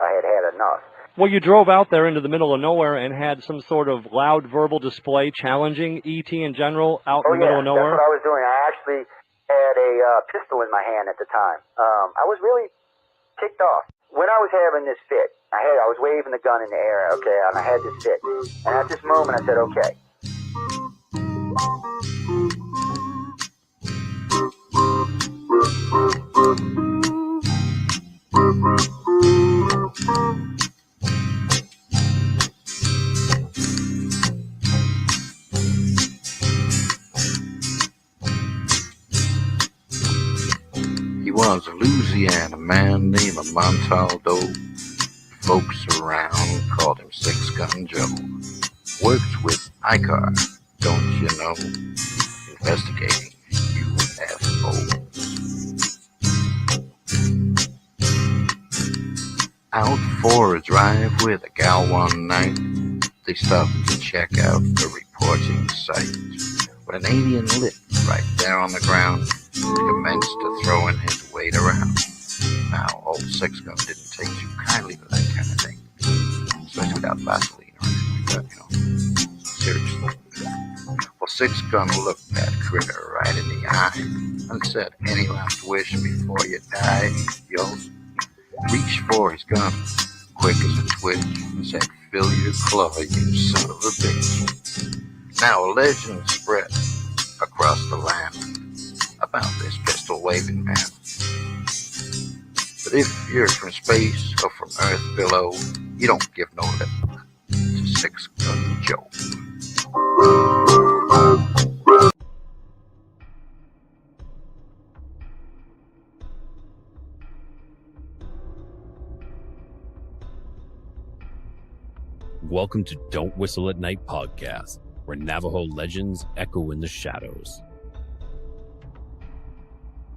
I had had enough. Well, you drove out there into the middle of nowhere and had some sort of loud verbal display challenging ET in general out in the middle of nowhere? That's what I was doing. I actually had a pistol in my hand at the time. I was really ticked off. When I was having this fit, I was waving the gun in the air, okay, and I had this fit. And at this moment, I said, okay. He was a Louisiana man named Montaldo. Folks around called him Six Gun Joe. Worked with ICAR, don't you know? Investigating UFOs. Out for a drive with a gal one night, they stopped to check out the reporting site. When an alien lit right there on the ground, he commenced to throwing his weight around. Now, old Six Gun didn't take too kindly to that kind of thing, especially without Vaseline or anything like that, Seriously. Well, Six Gun looked that critter right in the eye and said, "Any last wish before you die?" Yo, reached for his gun, quick as a twitch, and said, "Fill your claw, you son of a bitch." Now a legend spread across the land about this pistol-waving man. But if you're from space or from Earth below, you don't give no lip to Six Gun Joe. Welcome to Don't Whistle at Night podcast, where Navajo legends echo in the shadows.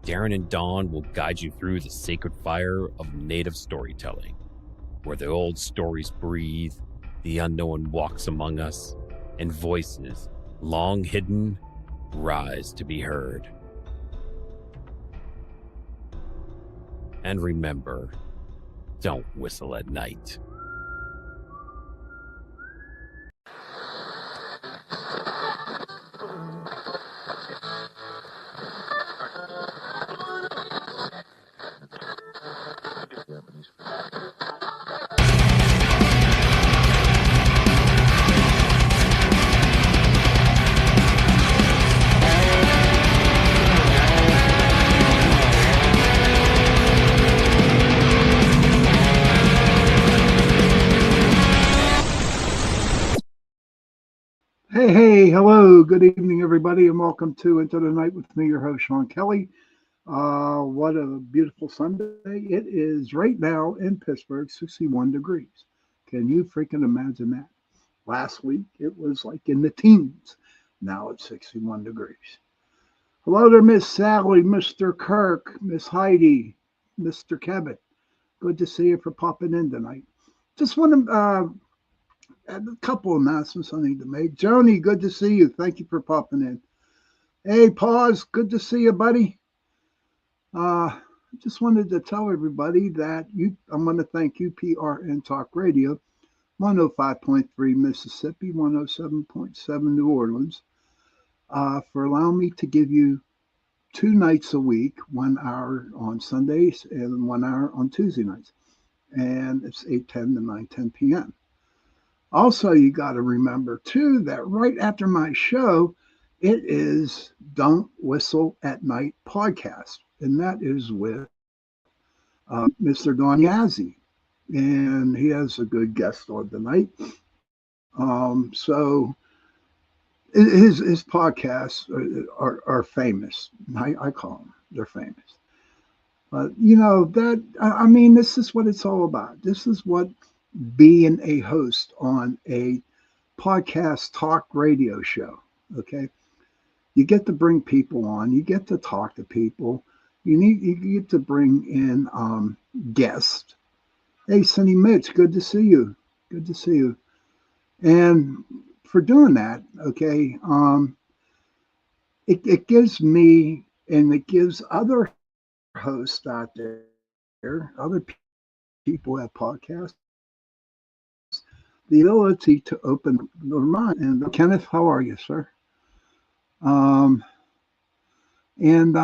Darren and Dawn will guide you through the sacred fire of native storytelling, where the old stories breathe, the unknown walks among us, and voices, long hidden, rise to be heard. And remember, don't whistle at night. Hey, hello, good evening, everybody, and welcome to Into the Night with me, your host, Sean Kelly. What a beautiful Sunday. It is right now in Pittsburgh, 61 degrees. Can you freaking imagine that? Last week, it was like in the teens. Now it's 61 degrees. Hello there, Miss Sally, Mr. Kirk, Miss Heidi, Mr. Kevin. Good to see you for popping in tonight. Just want to a couple of announcements I need to make. Joni, good to see you. Thank you for popping in. Hey, Pause, good to see you, buddy. Just wanted to tell everybody that I'm going to thank UPRN Talk Radio, 105.3 Mississippi, 107.7 New Orleans, for allowing me to give you 2 nights a week, 1 hour on Sundays and 1 hour on Tuesday nights. And it's 8:10 to 9:10 p.m. Also, you got to remember, too, that right after my show, it is Don't Whistle at Night podcast. And that is with Mr. Don Yazzie. And he has a good guest on tonight. So his podcasts are famous. I call them. They're famous. But, this is what it's all about. This is what being a host on a podcast talk radio show, okay? You get to bring people on. You get to talk to people. You get to bring in guests. Hey, Sonny Mitch, good to see you. Good to see you. And for doing that, okay, it gives me and it gives other hosts out there, other people have podcasts, the ability to open their mind. And Kenneth, how are you, sir? Um, and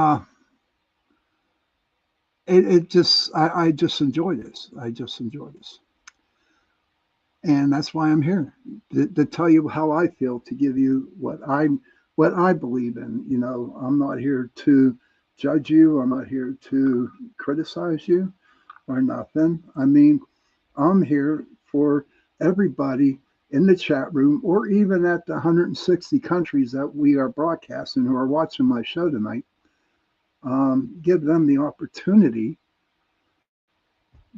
it just, I just enjoy this. I just enjoy this. And that's why I'm here to tell you how I feel, to give you what I believe in. You know, I'm not here to judge you. I'm not here to criticize you or nothing. I mean, I'm here for everybody in the chat room, or even at the 160 countries that we are broadcasting who are watching my show tonight. Give them the opportunity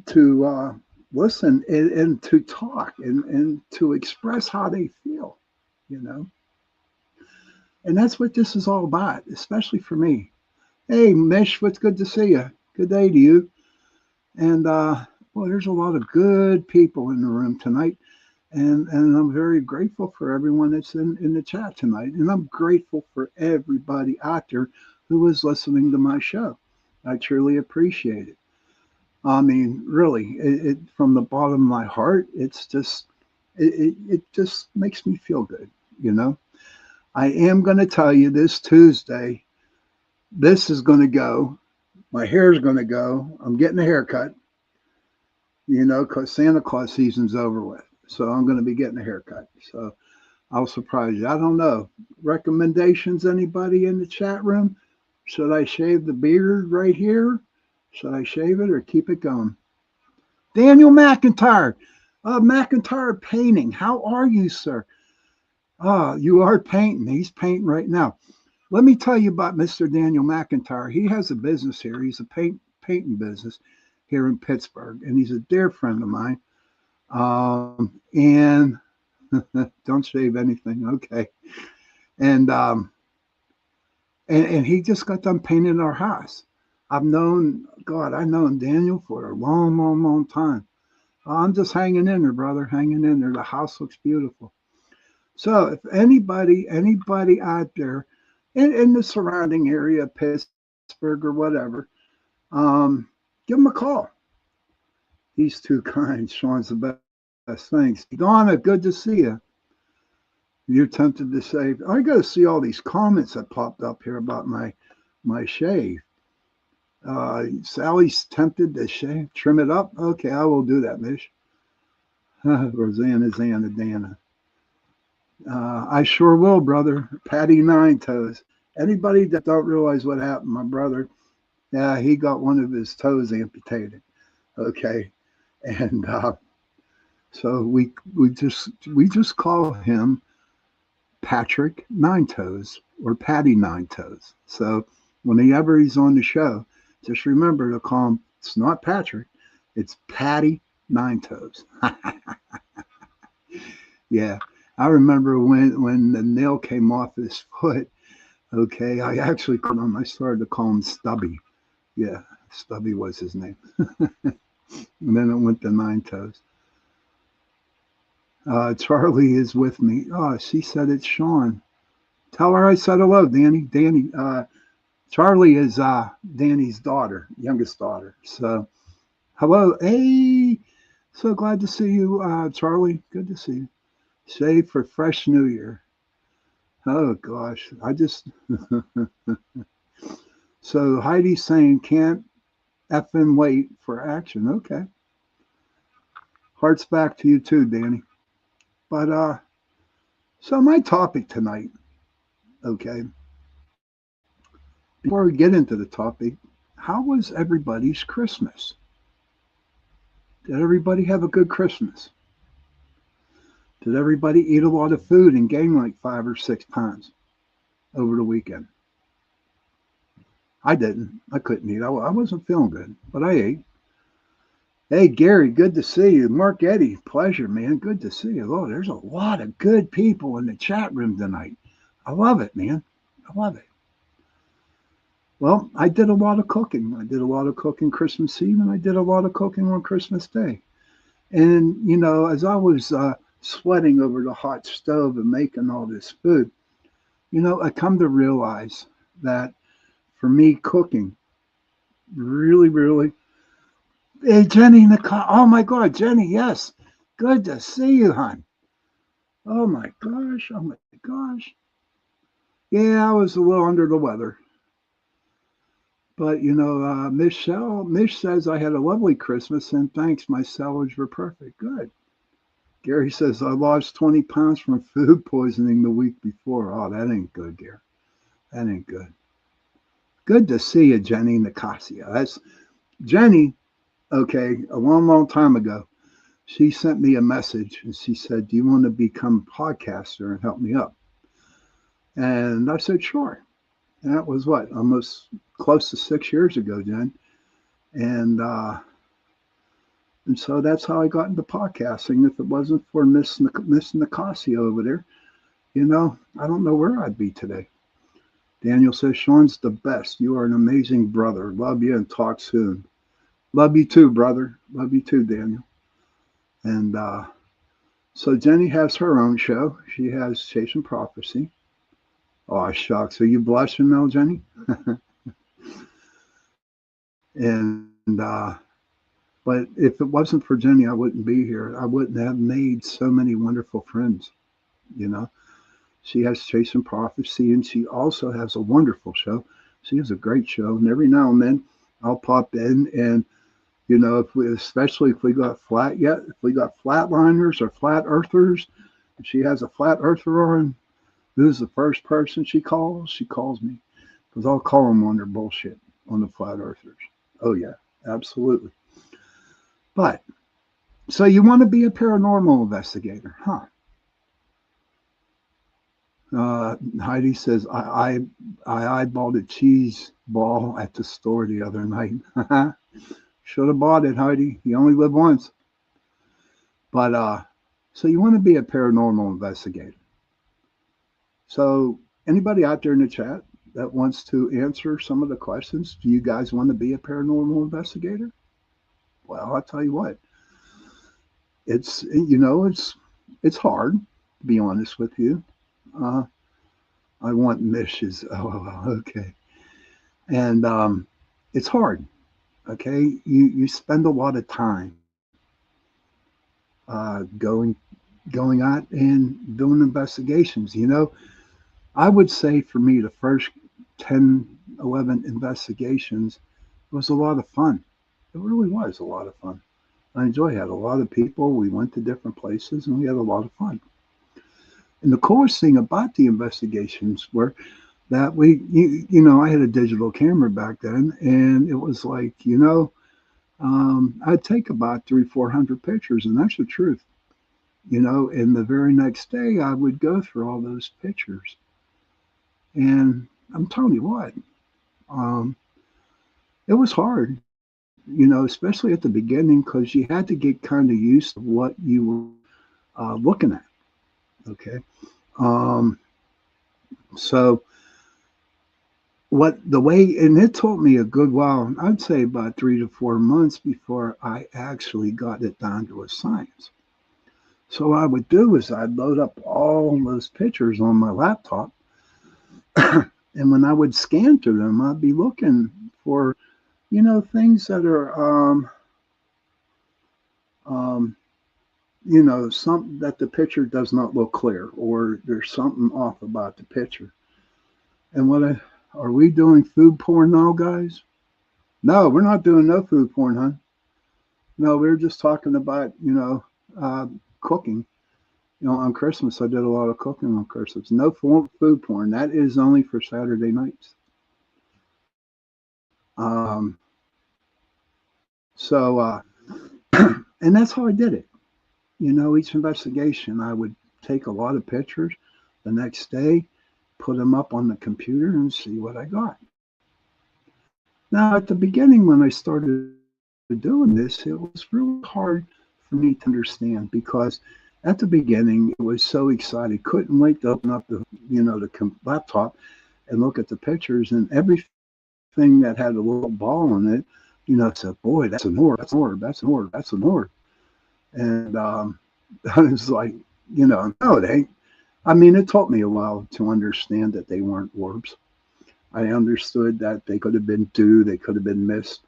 to listen and to talk and to express how they feel, you know. And that's what this is all about, especially for me. Hey, Mish, what's good to see you? Good day to you. And well, there's a lot of good people in the room tonight. And I'm very grateful for everyone that's in the chat tonight. And I'm grateful for everybody out there who is listening to my show. I truly appreciate it. I mean, really, from the bottom of my heart, it's just, it just makes me feel good, you know. I am going to tell you this Tuesday, this is going to go. My hair is going to go. I'm getting a haircut, you know, because Santa Claus season's over with. So I'm going to be getting a haircut. So I'll surprise you. I don't know. Recommendations, anybody in the chat room? Should I shave the beard right here? Should I shave it or keep it going? Daniel McIntyre, McIntyre Painting. How are you, sir? You are painting. He's painting right now. Let me tell you about Mr. Daniel McIntyre. He has a business here. He's a painting business here in Pittsburgh, and he's a dear friend of mine. And don't shave anything, okay? And and he just got done painting our house. I've known Daniel for a long, long, long time. I'm just hanging in there, brother, hanging in there. The house looks beautiful. So if anybody out there in the surrounding area, Pittsburgh or whatever, give him a call. He's too kind. Sean's the best. Thanks. Donna, good to see you. You're tempted to say, I got to see all these comments that popped up here about my shave. Sally's tempted to shave, trim it up. Okay, I will do that, Mish. Rosanna, Zana, Dana. I sure will, brother. Patty Nine Toes. Anybody that don't realize what happened, my brother, yeah, he got one of his toes amputated. Okay, and so we just call him Patrick Nine Toes or Patty Nine Toes. So whenever he's on the show, just remember to call him. It's not Patrick, it's Patty Nine Toes. Yeah. I remember when the nail came off his foot, okay, I actually called him, I started to call him Stubby. Yeah, Stubby was his name. And then it went to Nine Toes. Charlie is with me. Oh, she said it's Sean. Tell her I said hello, Danny. Charlie is Danny's daughter, youngest daughter. So, hello. Hey, so glad to see you, Charlie. Good to see you. Save for fresh New Year. Oh gosh, I just so Heidi's saying can't effing wait for action. Okay, hearts back to you too, Danny. But so my topic tonight. Okay, before we get into the topic, how was everybody's Christmas? Did everybody have a good Christmas? Did everybody eat a lot of food and gain like 5 or 6 pounds over the weekend? I didn't. I couldn't eat. I wasn't feeling good, but I ate. Hey, Gary, good to see you. Mark Eddy, pleasure, man. Good to see you. Oh, there's a lot of good people in the chat room tonight. I love it, man. I love it. Well, I did a lot of cooking. I did a lot of cooking Christmas Eve, and I did a lot of cooking on Christmas Day. And, you know, as I was sweating over the hot stove and making all this food, you know, I come to realize that for me, cooking really, really Hey, Jenny Nicole. Oh my God, Jenny, yes. Good to see you, hon. Oh my gosh. Oh my gosh. Yeah, I was a little under the weather. But Mish says I had a lovely Christmas and thanks. My salads were perfect. Good. Gary says I lost 20 pounds from food poisoning the week before. Oh, that ain't good, Gary. That ain't good. Good to see you, Jenny Nicasia. That's Jenny. Okay, a long, long time ago, she sent me a message and she said, "Do you want to become a podcaster and help me up?" And I said, "Sure." And that was what, almost close to 6 years ago, Jen. And and so that's how I got into podcasting. If it wasn't for Miss Nicasia over there, I don't know where I'd be today. Daniel says, Sean's the best. You are an amazing brother. Love you and talk soon. Love you too, brother. Love you too, Daniel. And so Jenny has her own show. She has Chasing Prophecy. Oh, shucks. Are you blushing now, Jenny? and but if it wasn't for Jenny, I wouldn't be here. I wouldn't have made so many wonderful friends. You know, she has Chasing Prophecy, and she also has a wonderful show. She has a great show, and every now and then I'll pop in and especially if we got flatliners or flat earthers, if she has a flat earther on, who's the first person she calls? She calls me because I'll call them on their bullshit on the flat earthers. Oh yeah, absolutely. But so you want to be a paranormal investigator, huh? Heidi says I eyeballed a cheese ball at the store the other night. Should have bought it, Heidi. You only live once. But so you want to be a paranormal investigator. So anybody out there in the chat that wants to answer some of the questions, do you guys want to be a paranormal investigator? Well, I'll tell you what. It's hard to be honest with you. Uh, I want mishes. Oh, okay. And it's hard. Okay, you spend a lot of time going out and doing investigations. I would say for me, the first 10, 11 investigations was a lot of fun. It really was a lot of fun. I enjoyed it. Had a lot of people. We went to different places and we had a lot of fun. And the coolest thing about the investigations were that I had a digital camera back then, and it was like, I'd take about 400 pictures, and that's the truth. And the very next day I would go through all those pictures. And I'm telling you what, um, it was hard, especially at the beginning, because you had to get kind of used to what you were looking at. Okay. Um, so and it took me a good while, I'd say about 3 to 4 months before I actually got it down to a science. So what I would do is I'd load up all those pictures on my laptop. And when I would scan through them, I'd be looking for, things that are, something that the picture does not look clear, or there's something off about the picture. And are we doing food porn now, guys? No, we're not doing no food porn, huh? No, we were just talking about, cooking. On Christmas, I did a lot of cooking on Christmas. No food porn. That is only for Saturday nights. Um, so, and that's how I did it. Each investigation, I would take a lot of pictures the next day, put them up on the computer, and see what I got. Now, at the beginning, when I started doing this, it was really hard for me to understand because at the beginning, it was so exciting. Couldn't wait to open up the laptop and look at the pictures, and everything that had a little ball in it, said, boy, that's an orb, that's an orb, that's an orb, that's an orb. And I was like, no, it ain't. I mean, it took me a while to understand that they weren't orbs. I understood that they could have been dew, they could have been mist,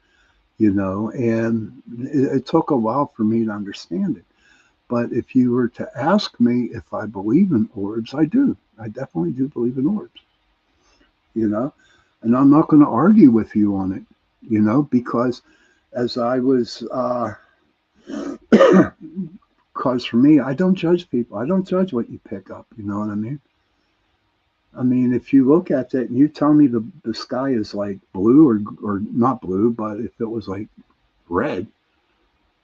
and it took a while for me to understand it. But if you were to ask me if I believe in orbs, I do. I definitely do believe in orbs, you know, and I'm not going to argue with you on it, because as I was, because for me, I don't judge people. I don't judge what you pick up. You know what I mean? I mean, if you look at it and you tell me the sky is like blue or not blue, but if it was like red,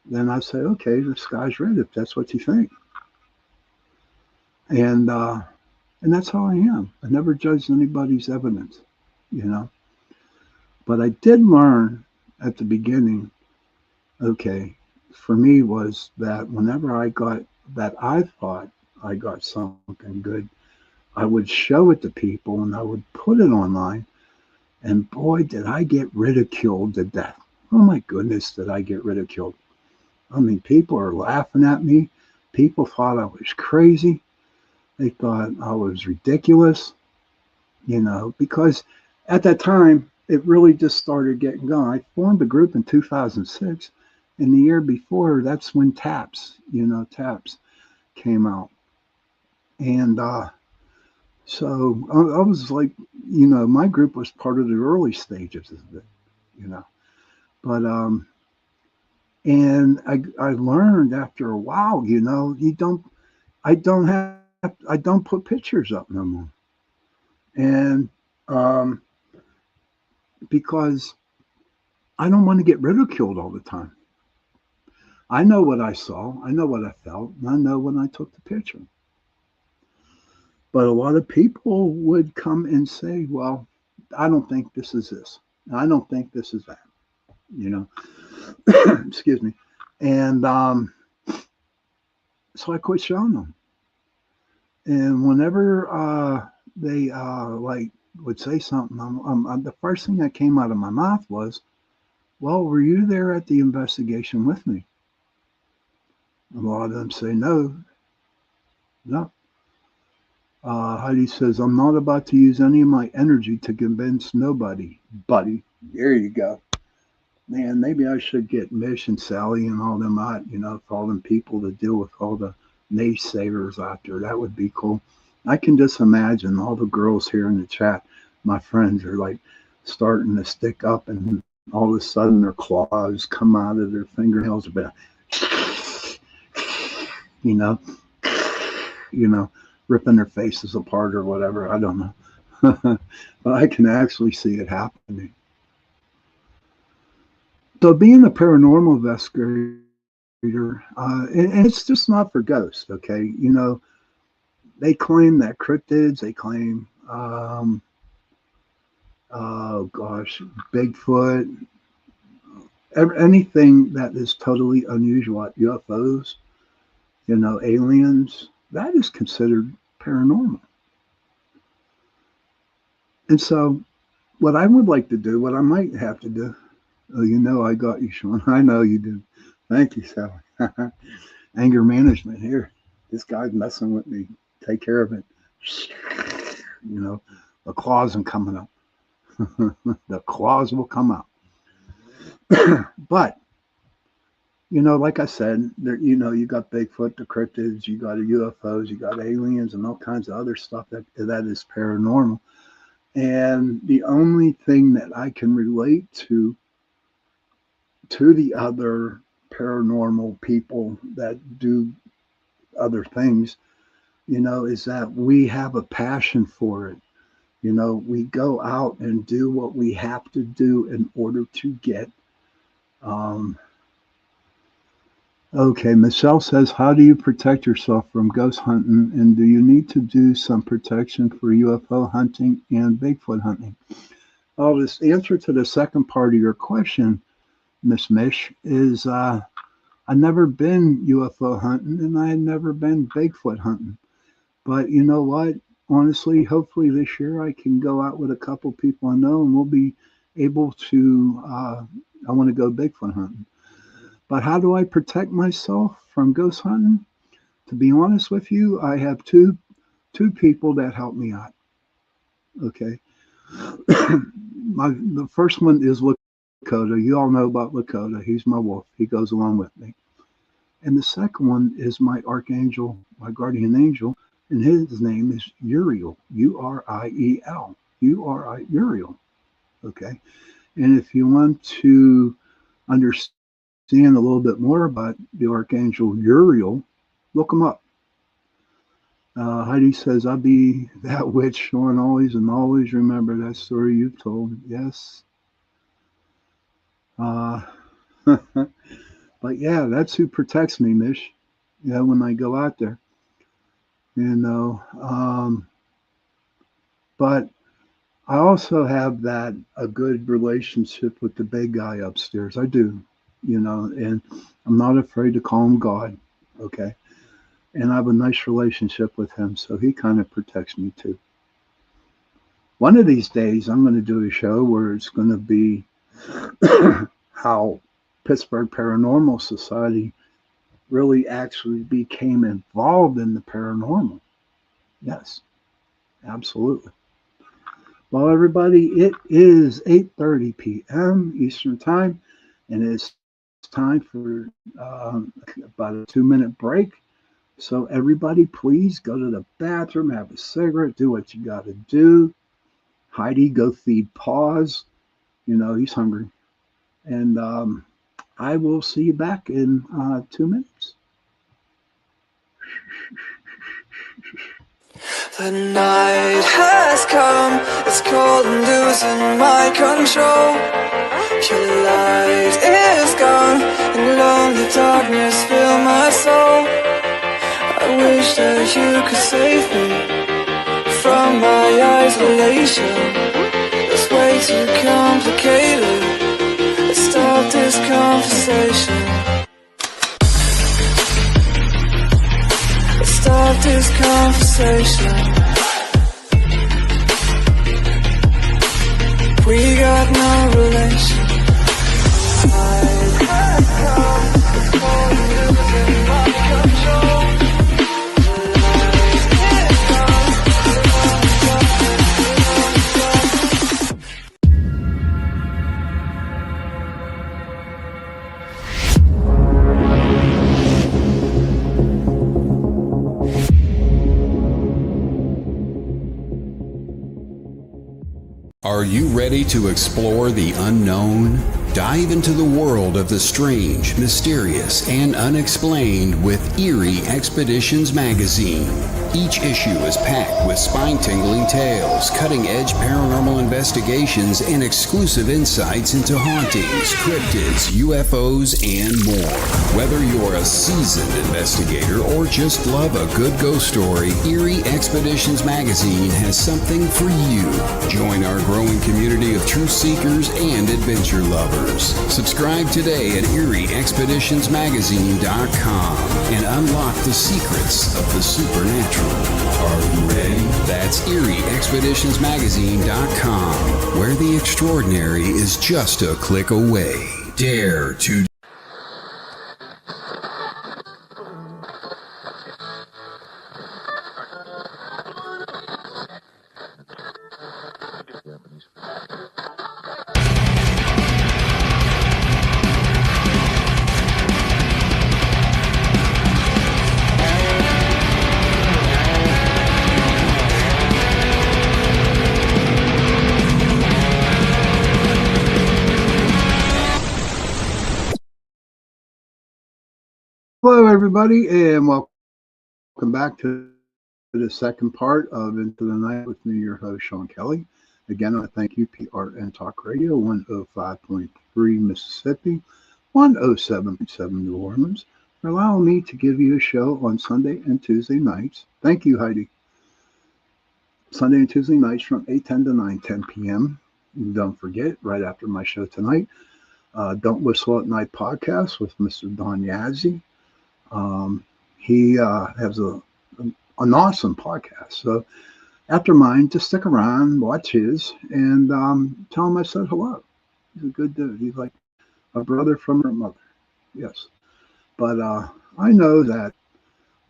then I say, okay, the sky's red if that's what you think. And and that's how I am. I never judge anybody's evidence, you know. But I did learn at the beginning, okay, for me was that whenever I thought I got something good, I would show it to people and I would put it online. And boy, did I get ridiculed to death. Oh my goodness, did I get ridiculed. I mean, people are laughing at me. People thought I was crazy. They thought I was ridiculous, because at that time, it really just started getting going. I formed a group in 2006. And the year before, that's when TAPS came out. And so I was like, my group was part of the early stages of it, you know. But and I learned after a while, I don't put pictures up no more, and um, because I don't want to get ridiculed all the time. I know what I saw, I know what I felt, and I know when I took the picture. But a lot of people would come and say, "Well, I don't think this is this. I don't think this is that." You know, excuse me, and so I quit showing them. And whenever they like would say something, the first thing that came out of my mouth was, "Well, were you there at the investigation with me?" A lot of them say, "No, no." Heidi says, "I'm not about to use any of my energy to convince nobody, buddy." There you go. Man, maybe I should get Mish and Sally and all them out, for all them people to deal with all the naysayers out there. That would be cool. I can just imagine all the girls here in the chat, my friends, are like starting to stick up, and all of a sudden their claws come out of their fingernails, about, you know, you know, ripping their faces apart or whatever. I don't know. But I can actually see it happening. So being a paranormal investigator, and it's just not for ghosts, okay? They claim that cryptids, they claim, oh gosh, Bigfoot, anything that is totally unusual, UFOs, aliens, that is considered paranormal. And so what I would like to do, what I might have to do, oh, I got you, Sean. I know you do. Thank you, Sally. Anger management here. This guy's messing with me. Take care of it. The claws are coming up. The claws will come out. But, like I said, there, you got Bigfoot, the cryptids, you got UFOs, you got aliens, and all kinds of other stuff that is paranormal. And the only thing that I can relate to the other paranormal people that do other things, is that we have a passion for it. We go out and do what we have to do in order to get. Okay, Michelle says, how do you protect yourself from ghost hunting? And do you need to do some protection for UFO hunting and Bigfoot hunting? Well, this answer to the second part of your question, Miss Mish, is I never been UFO hunting and I had never been Bigfoot hunting. But you know what? Honestly, hopefully this year I can go out with a couple people I know and we'll be able to, I want to go Bigfoot hunting. But how do I protect myself from ghost hunting? To be honest with you, I have two people that help me out. Okay. The first one is Lakota. You all know about Lakota. He's my wolf. He goes along with me. And the second one is my archangel, my guardian angel, and his name is Uriel, Uriel, Uriel. Okay. And if you want to understand a little bit more about the archangel Uriel, look him up. Heidi says, I'll be that witch on always and always remember that story you told. Yes. But yeah, that's who protects me, Mish. Yeah, when I go out there, you know. But I also have a good relationship with the big guy upstairs. I do, and I'm not afraid to call him God. Okay. And I have a nice relationship with him, so he kind of protects me too. One of these days, I'm going to do a show where it's going to be how Pittsburgh Paranormal Society really actually became involved in the paranormal. Yes, absolutely. Well, everybody, it is 8:30 p.m. Eastern Time, and it's time for about a 2-minute break. So everybody, please go to the bathroom, have a cigarette, do what you got to do. Heidi, go feed Paws. He's hungry. And I will see you back in 2 minutes. The night has come, it's cold and losing my control. Your light is gone, and lonely darkness fill my soul. I wish that you could save me from my isolation. It's way too complicated. Let's start this conversation. Let's start this conversation. We got no relation. I have come, it's cold and losing my control. Are you ready to explore the unknown? Dive into the world of the strange, mysterious, and unexplained with Eerie Expeditions magazine. Each issue is packed with spine-tingling tales, cutting-edge paranormal investigations, and exclusive insights into hauntings, cryptids, UFOs, and more. Whether you're a seasoned investigator or just love a good ghost story, Eerie Expeditions magazine has something for you. Join our growing community of truth seekers and adventure lovers. Subscribe today at EerieExpeditionsMagazine.com and unlock the secrets of the supernatural. Are you ready? That's EerieExpeditionsMagazine.com, where the extraordinary is just a click away. Dare to Hello, everybody, and welcome back to the second part of Into the Night with me, your host, Sean Kelly. Again, I thank you, PRN Talk Radio, 105.3 Mississippi, 107.7 New Orleans, for allowing me to give you a show on Sunday and Tuesday nights. Thank you, Heidi. Sunday and Tuesday nights from 8:10 to 9:10 p.m. Don't forget, right after my show tonight, Don't Whistle at Night podcast with Mr. Don Yazzie. He has an awesome podcast. So after mine, just stick around, watch his, and tell him I said hello. He's a good dude. He's like a brother from her mother. Yes. But I know that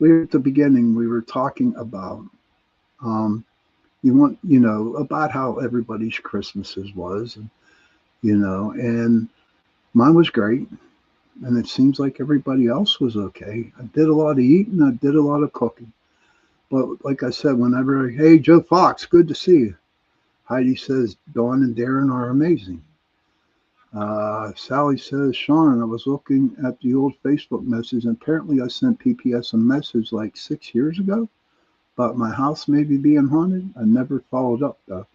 at the beginning, we were talking about, about how everybody's Christmases was. And And mine was great. And it seems like everybody else was okay. I did a lot of eating, I did a lot of cooking. But like I said, whenever, hey, Joe Fox, good to see you. Heidi says, Dawn and Darren are amazing. Sally says, Sean, I was looking at the old Facebook message, and apparently I sent PPS a message like 6 years ago about my house maybe being haunted. I never followed up, though.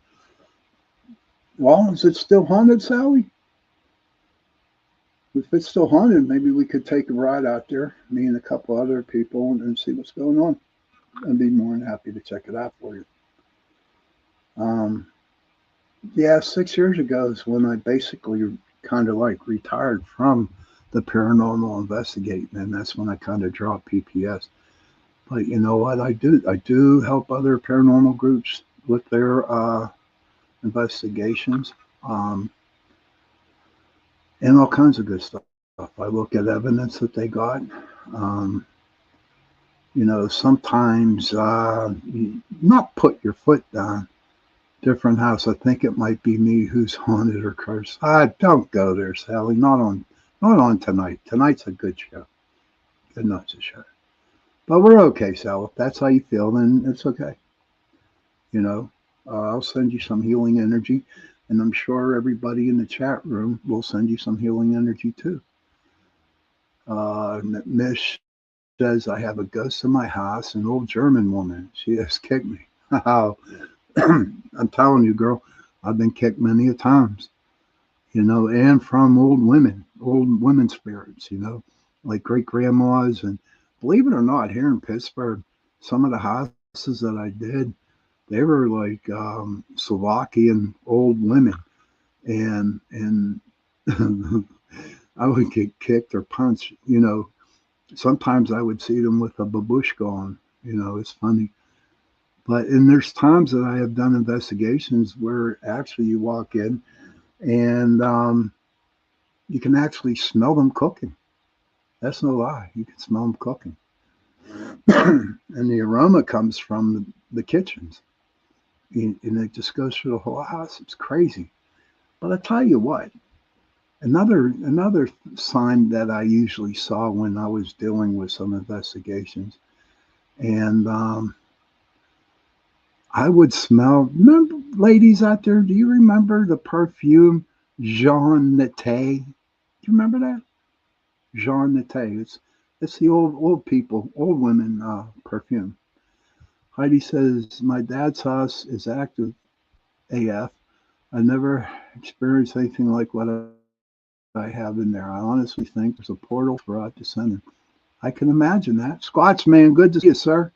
Well, is it still haunted, Sally? If it's still haunted, maybe we could take a ride out there, me and a couple other people, and see what's going on. I'd be more than happy to check it out for you. Yeah, 6 years ago is when I basically kind of like retired from the paranormal investigating, and that's when I kind of dropped PPS. But you know what? I do help other paranormal groups with their investigations, um, and all kinds of good stuff. I look at evidence that they got. Um, Sometimes not put your foot down. Different house. I think it might be me who's haunted or cursed. Don't go there, Sally. Not on tonight. Tonight's a good show. Good night's a show. But we're okay, Sal. If that's how you feel, then it's okay. You know, I'll send you some healing energy, and I'm sure everybody in the chat room will send you some healing energy too. Miss says I have a ghost in my house, an old German woman. She has kicked me. I'm telling you, girl, I've been kicked many a times. And from old women spirits, like great grandmas. And believe it or not, here in Pittsburgh, some of the houses that I did, they were like Slovakian old women, and I would get kicked or punched. Sometimes I would see them with a babushka on. It's funny. And there's times that I have done investigations where actually you walk in and you can actually smell them cooking. That's no lie. You can smell them cooking. And the aroma comes from the kitchens. And it just goes through the whole house. It's crazy. But I tell you what, another sign that I usually saw when I was dealing with some investigations, and I would smell. Remember, ladies out there, do you remember the perfume Jean Nate? Do you remember that? Jean Nate. It's the old people, old women perfume. Heidi says my dad's house is active AF. I never experienced anything like what I have in there. I honestly think there's a portal throughout the center. I can imagine that. Squats, man, good to see you, sir.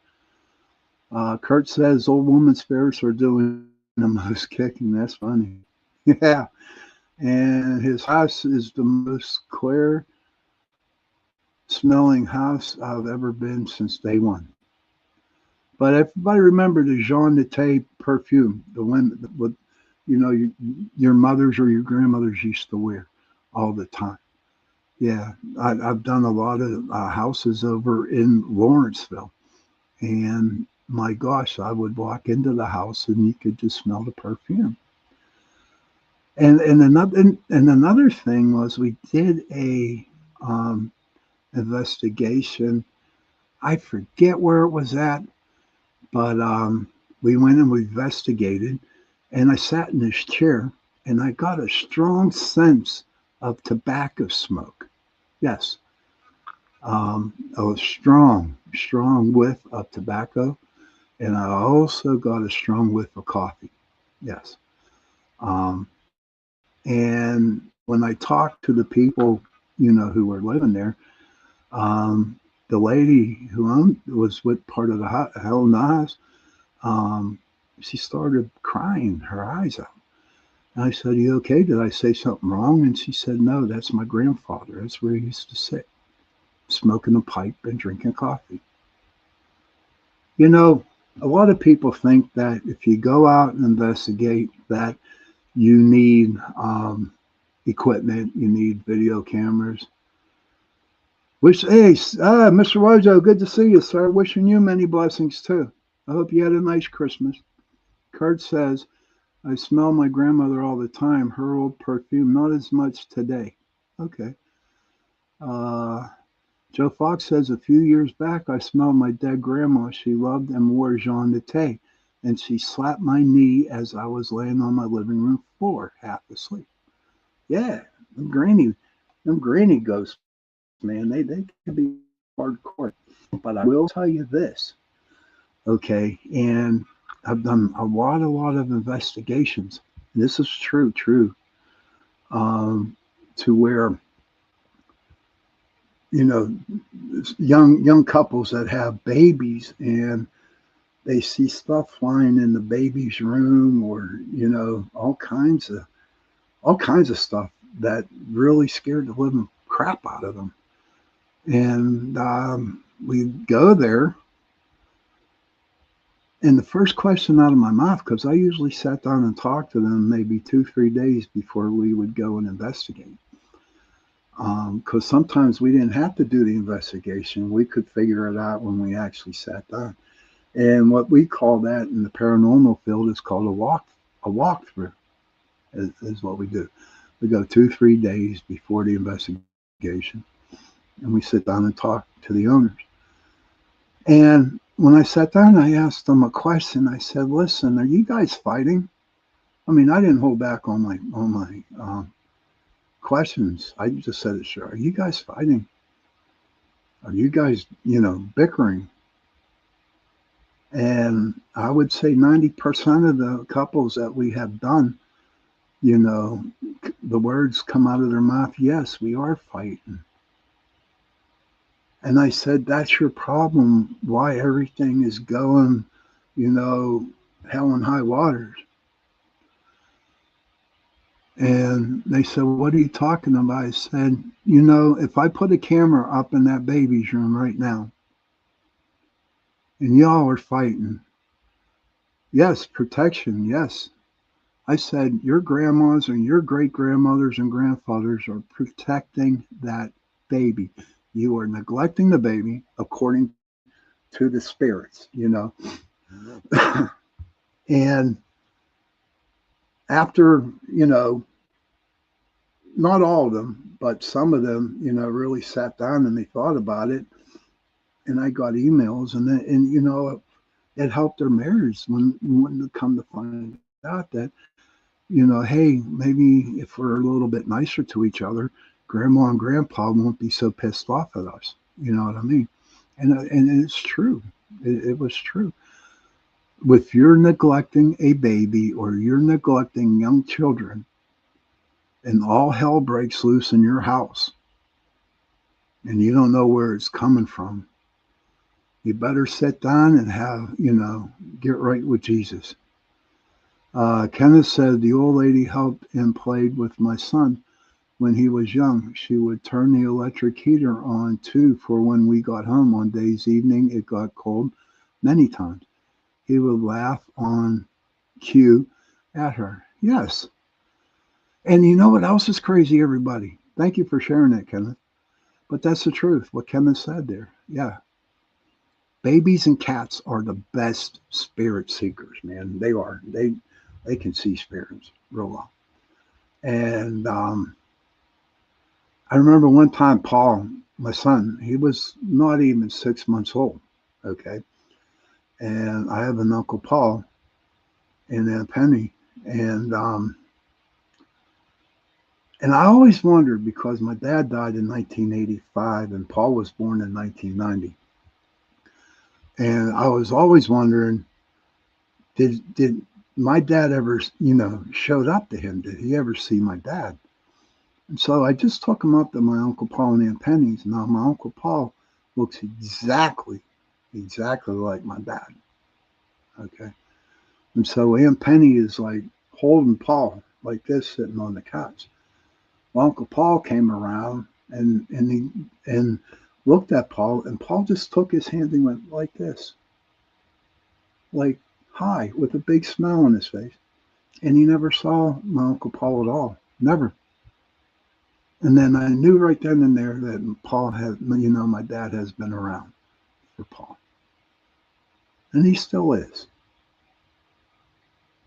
Kurt says old woman spirits are doing the most kicking. That's funny. Yeah. And his house is the most clear smelling house I've ever been since day one. But everybody remember the Jean Nate perfume, the one with, your mothers or your grandmothers used to wear all the time. Yeah, I've done a lot of houses over in Lawrenceville, and my gosh, I would walk into the house and you could just smell the perfume. And another thing was we did a investigation. I forget where it was at, but we went and we investigated, and I sat in this chair, and I got a strong sense of tobacco smoke. Yes, a strong whiff of tobacco, and I also got a strong whiff of coffee. Yes. And when I talked to the people, who were living there, the lady who was with part of the house, she started crying her eyes out. And I said, "Are you okay? Did I say something wrong?" And she said, "No, that's my grandfather. That's where he used to sit, smoking a pipe and drinking coffee." A lot of people think that if you go out and investigate that you need equipment, you need video cameras. Mr. Rojo, good to see you, sir. Wishing you many blessings too. I hope you had a nice Christmas. Kurt says, I smell my grandmother all the time, her old perfume, not as much today. Okay. Uh, Joe Fox says, a few years back, I smelled my dead grandma. She loved and wore Jean de Tay, and she slapped my knee as I was laying on my living room floor, half asleep. Yeah, them granny ghosts, man, they can be hardcore. But I will tell you this, okay, and I've done a lot of investigations. And this is true, um, to where, you know, young couples that have babies and they see stuff flying in the baby's room, or all kinds of stuff that really scared the living crap out of them. And we go there, and the first question out of my mouth, because I usually sat down and talked to them maybe 2-3 days before we would go and investigate. Because sometimes we didn't have to do the investigation; we could figure it out when we actually sat down. And what we call that in the paranormal field is called a walkthrough. Is what we do. We go 2-3 days before the investigation, and we sit down and talk to the owners. And when I sat down, I asked them a question. I said, "Listen, are you guys fighting?" I mean, I didn't hold back on my questions. I just said it sure. Are you guys fighting? Are you guys, bickering? And I would say 90% of the couples that we have done, you know, the words come out of their mouth, yes, we are fighting. And I said, that's your problem, why everything is going, you know, hell and high waters. And they said, what are you talking about? I said, if I put a camera up in that baby's room right now and y'all are fighting, yes, protection, yes. I said, your grandmas and your great grandmothers and grandfathers are protecting that baby. You are neglecting the baby according to the spirits. And after, not all of them, but some of them, really sat down and they thought about it. And I got emails, and it helped their marriage when they come to find out that, hey, maybe if we're a little bit nicer to each other, grandma and grandpa won't be so pissed off at us. You know what I mean? And it's true. It was true. If you're neglecting a baby or you're neglecting young children, and all hell breaks loose in your house, and you don't know where it's coming from, you better sit down and get right with Jesus. Kenneth said the old lady helped and played with my son when he was young. She would turn the electric heater on too for when we got home on days evening it got cold many times. He would laugh on cue at her. Yes. And you know what else is crazy, everybody? Thank you for sharing that, Kenneth. But that's the truth, what Kenneth said there. Yeah. Babies and cats are the best spirit seekers, man. They are. They can see spirits real well. And I remember one time, Paul, my son, he was not even 6 months old. Okay. And I have an Uncle Paul and Aunt Penny. And I always wondered, because my dad died in 1985 and Paul was born in 1990. And I was always wondering, did my dad ever, showed up to him? Did he ever see my dad? And so I just took him up to my Uncle Paul and Aunt Penny's. Now my Uncle Paul looks exactly like my dad. Okay. And so Aunt Penny is like holding Paul like this, sitting on the couch. Well, Uncle Paul came around and looked at Paul, and Paul just took his hand and went like this, like hi, with a big smile on his face. And he never saw my Uncle Paul at all. Never. And then I knew right then and there that Paul had, my dad has been around for Paul. And he still is.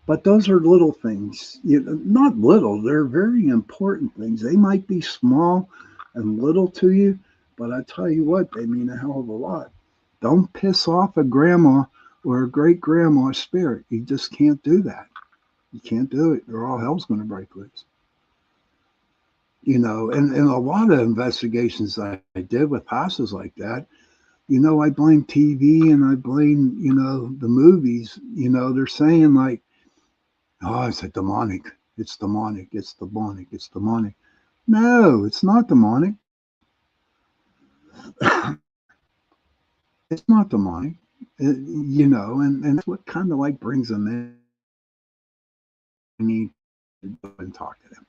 But those are little things, not little, they're very important things. They might be small and little to you, but I tell you what, they mean a hell of a lot. Don't piss off a grandma or a great grandma's spirit. You just can't do that. You can't do it, or all hell's going to break loose. And a lot of investigations I did with houses like that, I blame TV and I blame, the movies. They're saying like, oh, it's a demonic. It's demonic. It's demonic. It's demonic. No, it's not demonic. It's not demonic. And that's what kind of like brings them in. I need to go and talk to them.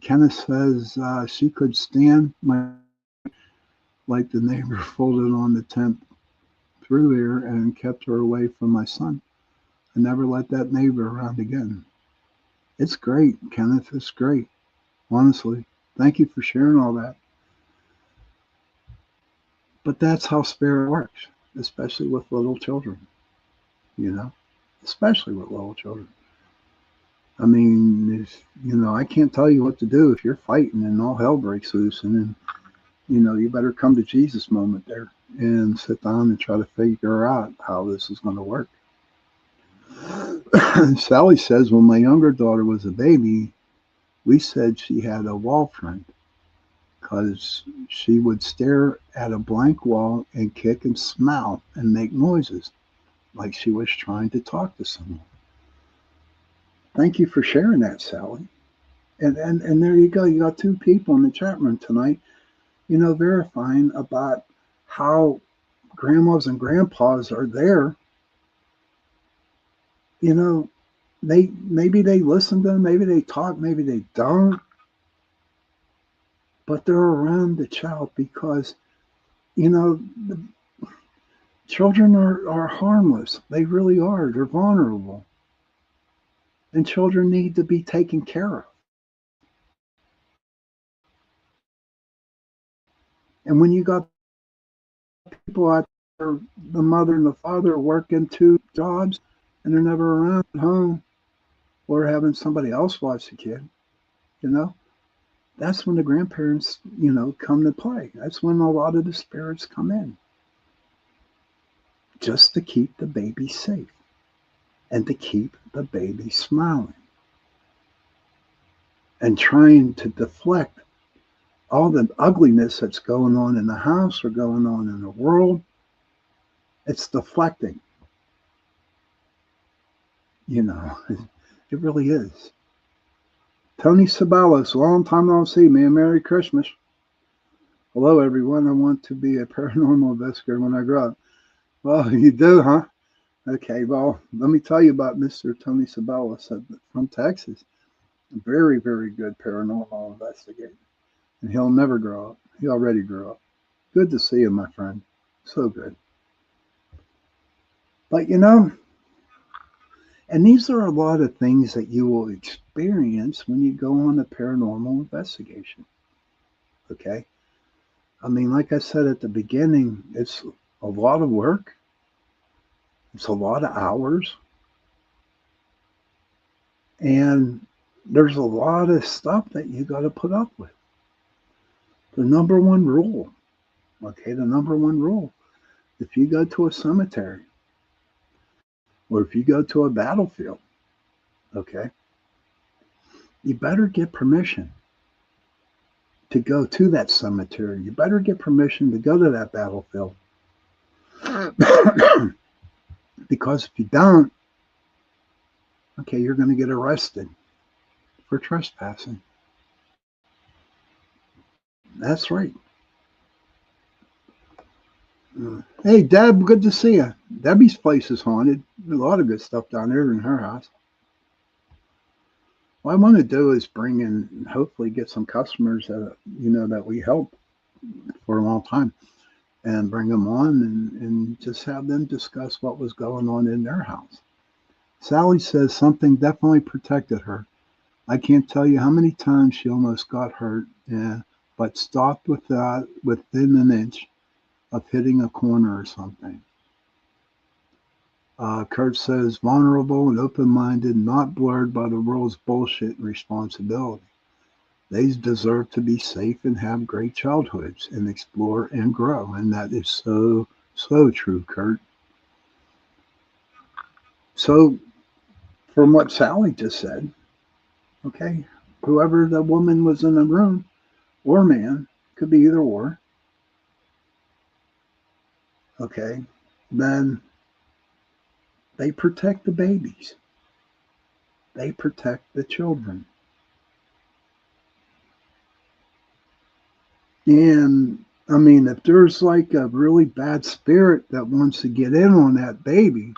Kenneth says she could stand like the neighbor folded on the tent through here and kept her away from my son. I never let that neighbor around again. It's great, Kenneth. It's great. Honestly. Thank you for sharing all that. But that's how spirit works, especially with little children, especially with little children. I mean, I can't tell you what to do if you're fighting and all hell breaks loose, and then, you better come to Jesus moment there and sit down and try to figure out how this is going to work. Sally says, when my younger daughter was a baby, we said she had a wall friend because she would stare at a blank wall and kick and smell and make noises like she was trying to talk to someone. Thank you for sharing that, Sally. And there you go. You got two people in the chat room tonight, verifying about how grandmas and grandpas are there. Maybe they listen to them, maybe they talk, maybe they don't, but they're around the child because the children are harmless. They really are. They're vulnerable, and children need to be taken care of. And when you got people out there, the mother and the father working two jobs, and they're never around at home, or having somebody else watch the kid, that's when the grandparents, come to play. That's when a lot of the spirits come in, just to keep the baby safe and to keep the baby smiling and trying to deflect all the ugliness that's going on in the house or going on in the world. It's deflecting. It really is. Tony Sabalos, long time no see, man. Merry Christmas. Hello, everyone. I want to be a paranormal investigator when I grow up. Well, you do, huh? Okay, well, let me tell you about Mr. Tony Sabalos from Texas. A very, very good paranormal investigator. And he'll never grow up. He already grew up. Good to see you, my friend. So good. But and these are a lot of things that you will experience when you go on a paranormal investigation. Okay? I mean, like I said at the beginning, it's a lot of work. It's a lot of hours. And there's a lot of stuff that you got to put up with. The number one rule, if you go to a cemetery or if you go to a battlefield, okay, you better get permission to go to that cemetery. You better get permission to go to that battlefield. Because if you don't, okay, you're going to get arrested for trespassing. That's right. Hey, Deb, good to see you. Debbie's place is haunted. There's a lot of good stuff down there in her house. What I want to do is bring in and hopefully get some customers that, that we help for a long time and bring them on and just have them discuss what was going on in their house. Sally says something definitely protected her. I can't tell you how many times she almost got hurt, but stopped within an inch of hitting a corner or something. Kurt says, vulnerable and open-minded, not blurred by the world's bullshit and responsibility. They deserve to be safe and have great childhoods and explore and grow. And that is so, so true, Kurt. So, from what Sally just said, okay, whoever the woman was in the room, or man, could be either or, okay, then they protect the babies. They protect the children. And I mean, if there's like a really bad spirit that wants to get in on that baby,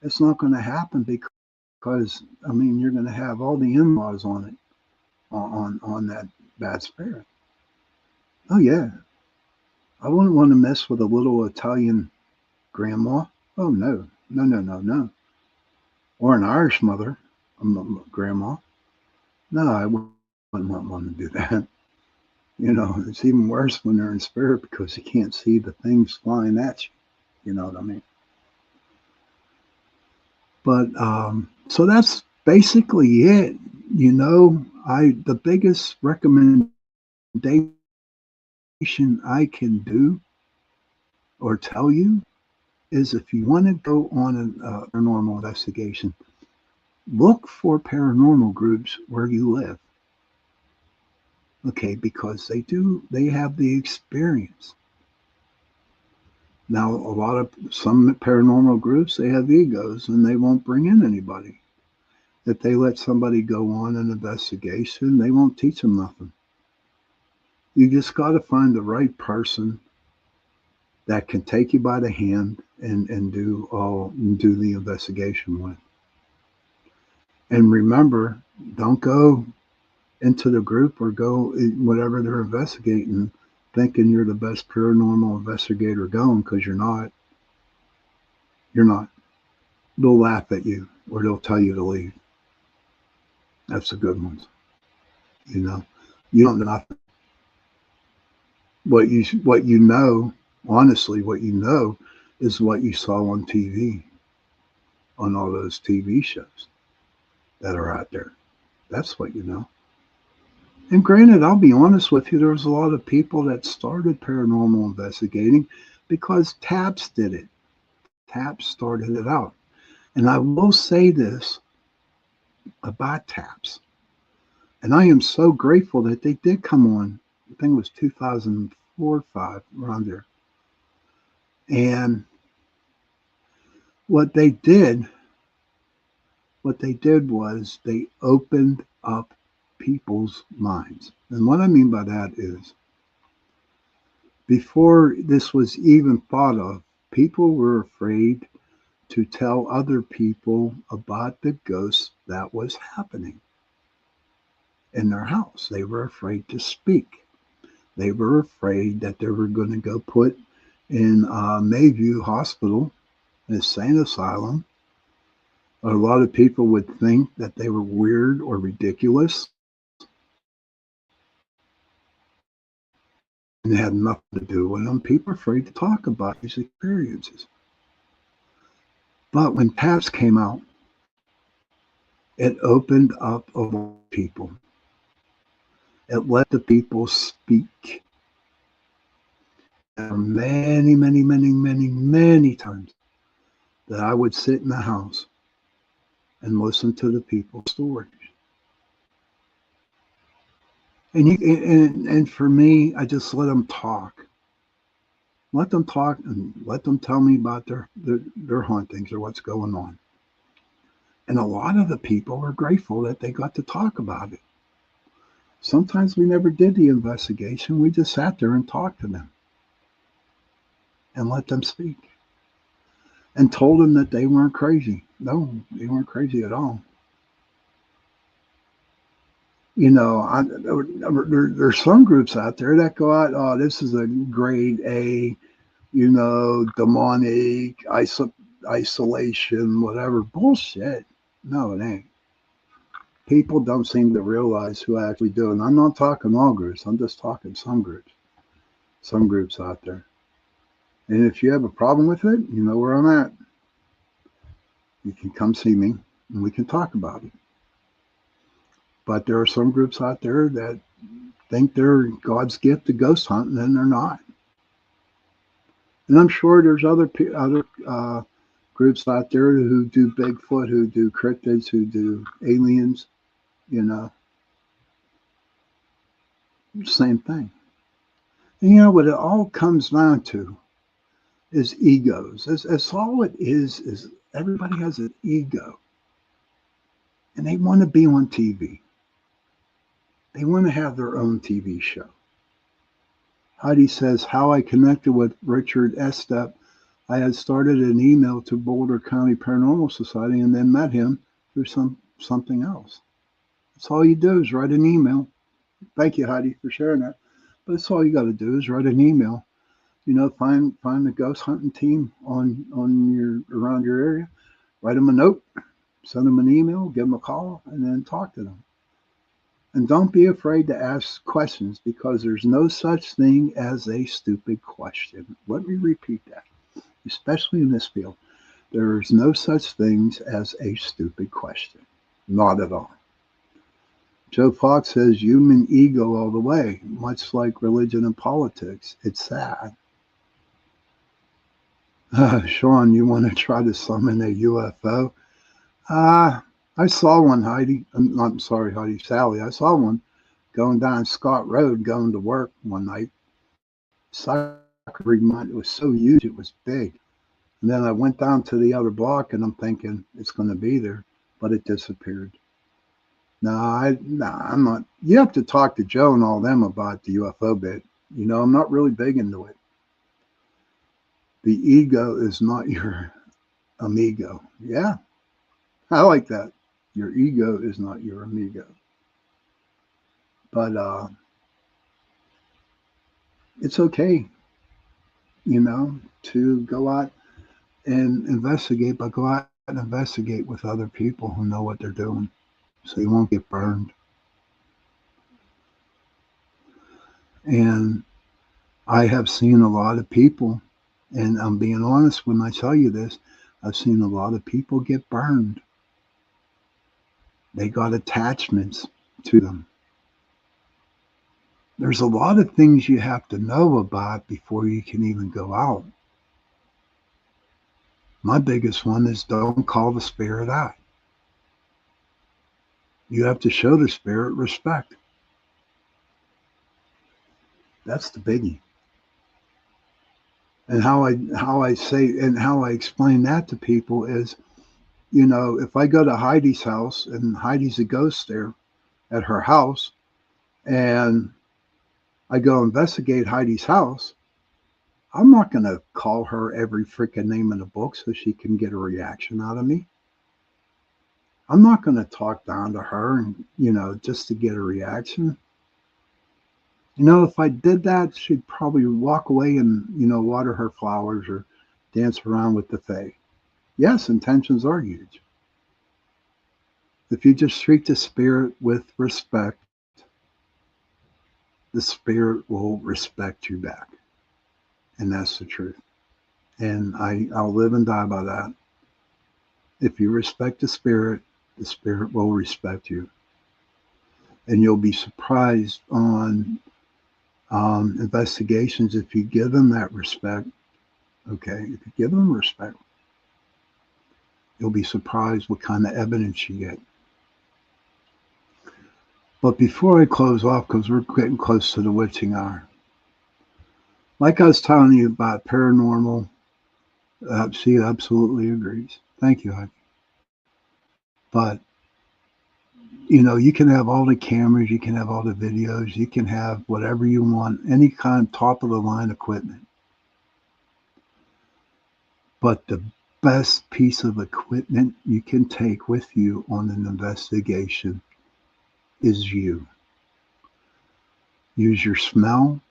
it's not going to happen because I mean, you're going to have all the in-laws on it, on that bad spirit. Oh yeah, I wouldn't want to mess with a little Italian grandma. Oh no, no, no, no, no. Or an Irish mother, grandma. No, I wouldn't want to do that. You know, it's even worse when they're in spirit because you can't see the things flying at you. You know what I mean? But so that's basically it. You know, the biggest recommendation I can do or tell you is if you want to go on a paranormal investigation, look for paranormal groups where you live. Okay, because they have the experience. Now, some paranormal groups, they have egos and they won't bring in anybody. If they let somebody go on an investigation, they won't teach them nothing. You just got to find the right person that can take you by the hand and do the investigation with. And remember, don't go into the group or go whatever they're investigating thinking you're the best paranormal investigator going, because you're not. You're not. They'll laugh at you or they'll tell you to leave. That's the good ones. You know, you don't know nothing. What you know, honestly, what you know is what you saw on TV, on all those TV shows that are out there. That's what you know. And granted, I'll be honest with you, there was a lot of people that started paranormal investigating because TAPS did it. TAPS started it out. And I will say this about TAPS. And I am so grateful that they did come on. I think it was 2004 or 5, around there. And what they did was they opened up people's minds. And what I mean by that is, before this was even thought of, people were afraid to tell other people about the ghost that was happening in their house. They were afraid to speak. They were afraid that they were going to go put in Mayview Hospital, an insane asylum. A lot of people would think that they were weird or ridiculous and it had nothing to do with them. People are afraid to talk about these experiences. But when TAPS came out, it opened up a lot of people. It let the people speak. There are many, many, many, many, many times that I would sit in the house and listen to the people's stories. And for me, I just let them talk. Let them talk and let them tell me about their hauntings or what's going on. And a lot of the people were grateful that they got to talk about it. Sometimes we never did the investigation. We just sat there and talked to them and let them speak and told them that they weren't crazy. No, they weren't crazy at all. You know, there's some groups out there that go out, oh, this is a grade A, you know, demonic, isolation, whatever. Bullshit. No, it ain't. People don't seem to realize who actually do. And I'm not talking all groups. I'm just talking some groups. Some groups out there. And if you have a problem with it, you know where I'm at. You can come see me and we can talk about it. But there are some groups out there that think they're God's gift to ghost hunting, and they're not. And I'm sure there's other groups out there who do Bigfoot, who do cryptids, who do aliens. You know, same thing. And you know what it all comes down to is egos. That's all it is everybody has an ego. And they want to be on TV. They want to have their own TV show. Heidi says, how I connected with Richard Estep. I had started an email to Boulder County Paranormal Society and then met him through something else. That's all you do is write an email. Thank you, Heidi, for sharing that. But that's all you got to do is write an email. You know, find the ghost hunting team on around your area. Write them a note, send them an email, give them a call, and then talk to them. And don't be afraid to ask questions, because there's no such thing as a stupid question. Let me repeat that, especially in this field. There is no such things as a stupid question. Not at all. Joe Fox says human ego all the way, much like religion and politics. It's sad. Sean, you want to try to summon a UFO? I saw one, Heidi. I'm sorry, Heidi, Sally. I saw one going down Scott Road, going to work one night. It was so huge, it was big. And then I went down to the other block, and I'm thinking it's going to be there, but it disappeared. I'm not. You have to talk to Joe and all them about the UFO bit. You know, I'm not really big into it. The ego is not your amigo. Yeah, I like that. Your ego is not your amigo. But it's okay, you know, to go out and investigate, but go out and investigate with other people who know what they're doing, so you won't get burned. And I have seen a lot of people, and I'm being honest when I tell you this, I've seen a lot of people get burned. They got attachments to them. There's a lot of things you have to know about before you can even go out. My biggest one is don't call the spirit out. You have to show the spirit respect. That's the biggie. And how I say and how I explain that to people is, you know, if I go to Heidi's house and Heidi's a ghost there at her house, and I go investigate Heidi's house, I'm not going to call her every freaking name in the book so she can get a reaction out of me. I'm not going to talk down to her and, you know, just to get a reaction. You know, if I did that, she'd probably walk away and, you know, water her flowers or dance around with the fae. Yes, intentions are huge. If you just treat the spirit with respect, the spirit will respect you back. And that's the truth. And I'll live and die by that. If you respect the spirit will respect you. And you'll be surprised on investigations if you give them that respect. Okay, if you give them respect, you'll be surprised what kind of evidence you get. But before I close off, because we're getting close to the witching hour, like I was telling you about paranormal, she absolutely agrees. Thank you, Heidi. But, you know, you can have all the cameras, you can have all the videos, you can have whatever you want, any kind of top of the line equipment. But the best piece of equipment you can take with you on an investigation is you. Use your smell,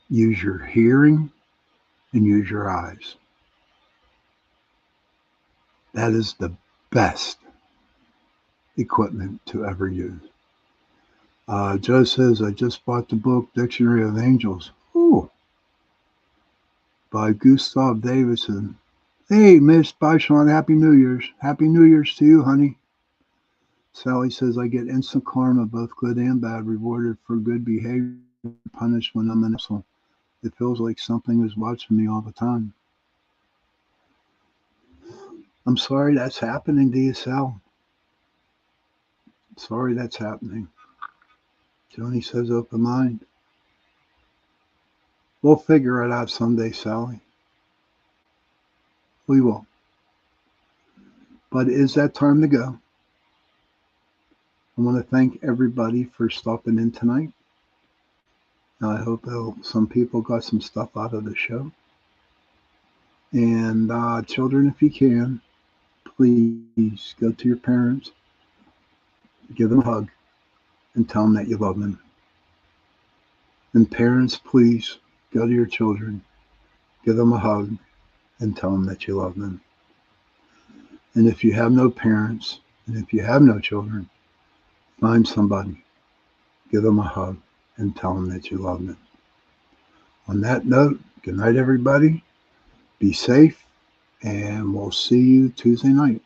use your hearing, and use your eyes. That is the best equipment to ever use. Joe says, I just bought the book Dictionary of Angels. Ooh. By Gustav Davidson. Hey, Miss Bishon, Happy New Year's. Happy New Year's to you, honey. Sally says, I get instant karma, both good and bad, rewarded for good behavior, punished when I'm an asshole. It feels like something is watching me all the time. I'm sorry that's happening to you, Sal. Sorry that's happening. Joni says, open mind. We'll figure it out someday, Sally. We will. But it is that time to go. I want to thank everybody for stopping in tonight. I hope some people got some stuff out of the show. And children, if you can, please go to your parents, give them a hug, and tell them that you love them. And parents, please go to your children, give them a hug, and tell them that you love them. And if you have no parents, and if you have no children, find somebody, give them a hug, and tell them that you love them. On that note, good night, everybody. Be safe, and we'll see you Tuesday night.